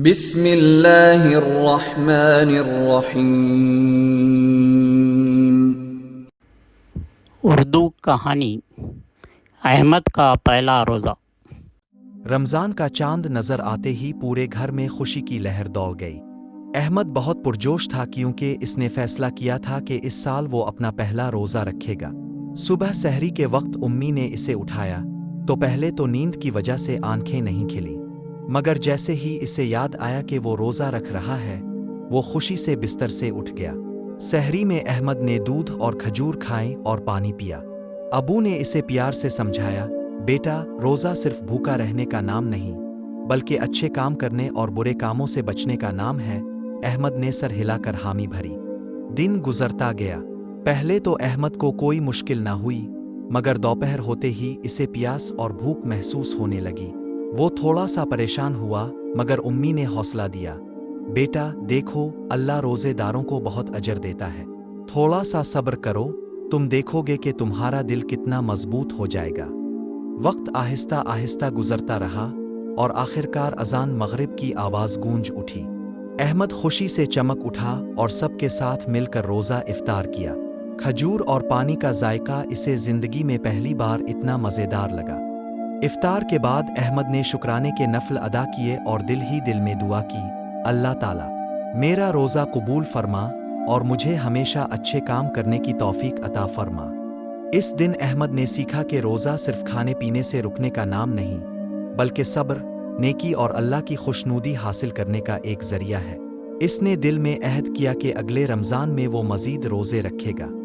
بسم اللہ الرحمن الرحیم۔ اردو کہانی احمد کا پہلا روزہ۔ رمضان کا چاند نظر آتے ہی پورے گھر میں خوشی کی لہر دوڑ گئی۔ احمد بہت پرجوش تھا کیونکہ اس نے فیصلہ کیا تھا کہ اس سال وہ اپنا پہلا روزہ رکھے گا۔ صبح سحری کے وقت امی نے اسے اٹھایا تو پہلے تو نیند کی وجہ سے آنکھیں نہیں کھلیں، مگر جیسے ہی اسے یاد آیا کہ وہ روزہ رکھ رہا ہے وہ خوشی سے بستر سے اٹھ گیا۔ سحری میں احمد نے دودھ اور کھجور کھائیں اور پانی پیا۔ ابو نے اسے پیار سے سمجھایا، بیٹا روزہ صرف بھوکا رہنے کا نام نہیں بلکہ اچھے کام کرنے اور برے کاموں سے بچنے کا نام ہے۔ احمد نے سر ہلا کر حامی بھری۔ دن گزرتا گیا۔ پہلے تو احمد کو کوئی مشکل نہ ہوئی، مگر دوپہر ہوتے ہی اسے پیاس اور بھوک محسوس ہونے لگی۔ وہ تھوڑا سا پریشان ہوا، مگر امی نے حوصلہ دیا، بیٹا دیکھو اللہ روزے داروں کو بہت اجر دیتا ہے، تھوڑا سا صبر کرو، تم دیکھو گے کہ تمہارا دل کتنا مضبوط ہو جائے گا۔ وقت آہستہ آہستہ گزرتا رہا اور آخرکار اذان مغرب کی آواز گونج اٹھی۔ احمد خوشی سے چمک اٹھا اور سب کے ساتھ مل کر روزہ افطار کیا۔ کھجور اور پانی کا ذائقہ اسے زندگی میں پہلی بار اتنا مزیدار لگا۔ افطار کے بعد احمد نے شکرانے کے نفل ادا کیے اور دل ہی دل میں دعا کی، اللہ تعالیٰ میرا روزہ قبول فرما اور مجھے ہمیشہ اچھے کام کرنے کی توفیق عطا فرما۔ اس دن احمد نے سیکھا کہ روزہ صرف کھانے پینے سے رکنے کا نام نہیں بلکہ صبر، نیکی اور اللہ کی خوشنودی حاصل کرنے کا ایک ذریعہ ہے۔ اس نے دل میں عہد کیا کہ اگلے رمضان میں وہ مزید روزے رکھے گا۔